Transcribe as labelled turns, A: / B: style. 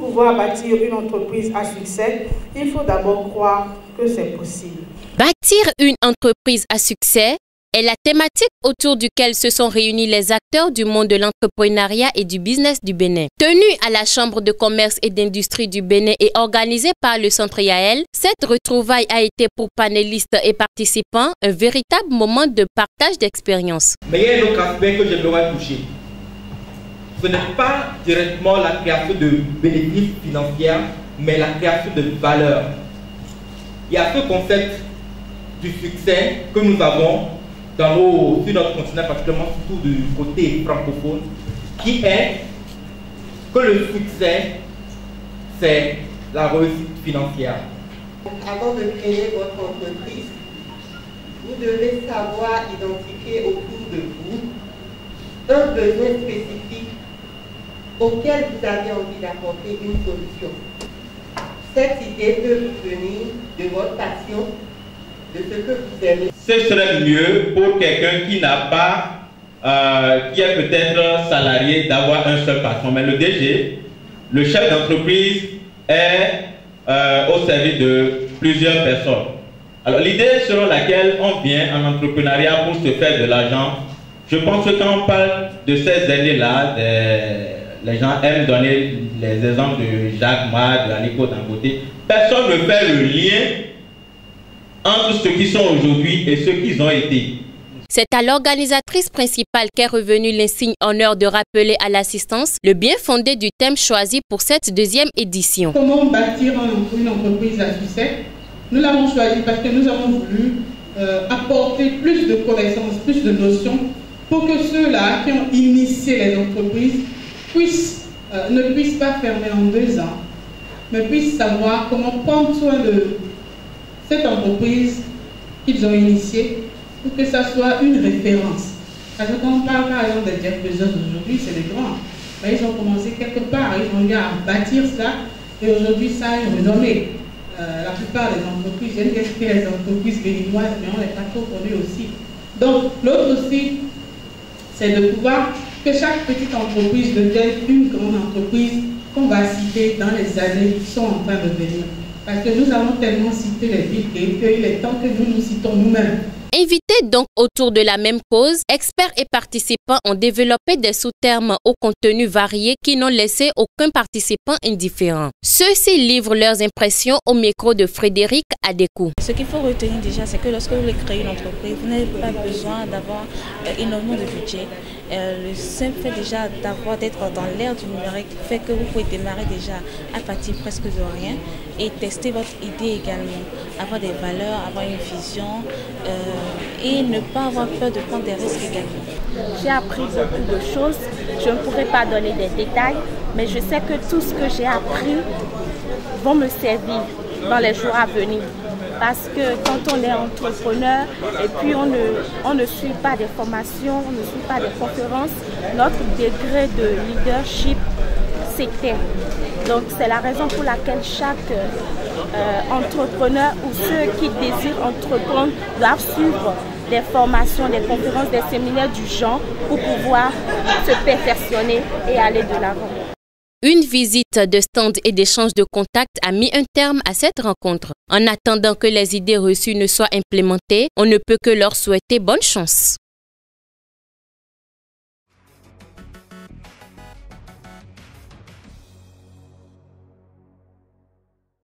A: pouvoir bâtir une entreprise à succès, il faut d'abord croire que c'est possible.
B: Bâtir une entreprise à succès est la thématique autour duquel se sont réunis les acteurs du monde de l'entrepreneuriat et du business du Bénin. Tenue à la Chambre de commerce et d'industrie du Bénin et organisée par le Centre Yael, cette retrouvaille a été pour panélistes et participants un véritable moment de partage d'expériences.
C: Mais il y a un autre aspect que j'aimerais toucher. Ce n'est pas directement la création de bénéfices financiers, mais la création de valeur. Il y a ce concept du succès que nous avons sur notre continent, particulièrement surtout du côté francophone, qui est que le succès, c'est la réussite financière.
D: Avant de créer votre entreprise, vous devez savoir identifier autour de vous un besoin spécifique auquel vous avez envie d'apporter une solution. Cette idée peut vous venir de votre passion, de ce que vous aimez.
E: Ce serait mieux pour quelqu'un qui n'a pas, qui est peut-être salarié, d'avoir un seul patron. Mais le DG, le chef d'entreprise, est au service de plusieurs personnes. Alors l'idée selon laquelle on vient en entrepreneuriat pour se faire de l'argent, je pense que quand on parle de ces années-là, les gens aiment donner les exemples de Jacques Ma, de Aliko Dangote. Personne ne fait le lien entre ceux qui sont aujourd'hui et ceux qu'ils ont été.
B: C'est à l'organisatrice principale qu'est revenu l'insigne honneur de rappeler à l'assistance le bien fondé du thème choisi pour cette deuxième édition.
F: Comment bâtir une entreprise à succès? Nous l'avons choisi parce que nous avons voulu apporter plus de connaissances, plus de notions pour que ceux-là qui ont initié les entreprises ne puissent pas fermer en 2 ans, mais puissent savoir comment prendre soin de cette entreprise qu'ils ont initiée pour que ça soit une référence. Parce que quand on parle par exemple des Jeff Bezos aujourd'hui, c'est des grands. Mais ils ont commencé quelque part, ils ont eu à bâtir ça et aujourd'hui ça a une renommée. La plupart des entreprises, j'aime bien citer les entreprises béninoises, mais on n'est pas trop connus aussi. Donc l'autre aussi, c'est de pouvoir que chaque petite entreprise devienne une grande entreprise qu'on va citer dans les années qui sont en train de venir. Parce que nous avons tellement cité les villes qu'il est temps que nous nous citons nous-mêmes.
B: Invités donc autour de la même cause, experts et participants ont développé des sous-termes au contenu varié qui n'ont laissé aucun participant indifférent. Ceux-ci livrent leurs impressions au micro de Frédéric Adékou.
G: Ce qu'il faut retenir déjà, c'est que lorsque vous voulez créer une entreprise, vous n'avez pas besoin d'avoir énormément de budget. Le simple fait déjà d'être dans l'ère du numérique fait que vous pouvez démarrer déjà à partir presque de rien et tester votre idée également, avoir des valeurs, avoir une vision et ne pas avoir peur de prendre des risques également.
H: J'ai appris beaucoup de choses, je ne pourrais pas donner des détails, mais je sais que tout ce que j'ai appris va me servir dans les jours à venir. Parce que quand on est entrepreneur et puis on ne suit pas des formations, on ne suit pas des conférences, notre degré de leadership s'éteint. Donc c'est la raison pour laquelle chaque entrepreneur ou ceux qui désirent entreprendre doivent suivre des formations, des conférences, des séminaires du genre pour pouvoir se perfectionner et aller de l'avant.
B: Une visite de stand et d'échange de contacts a mis un terme à cette rencontre. En attendant que les idées reçues ne soient implémentées, on ne peut que leur souhaiter bonne chance.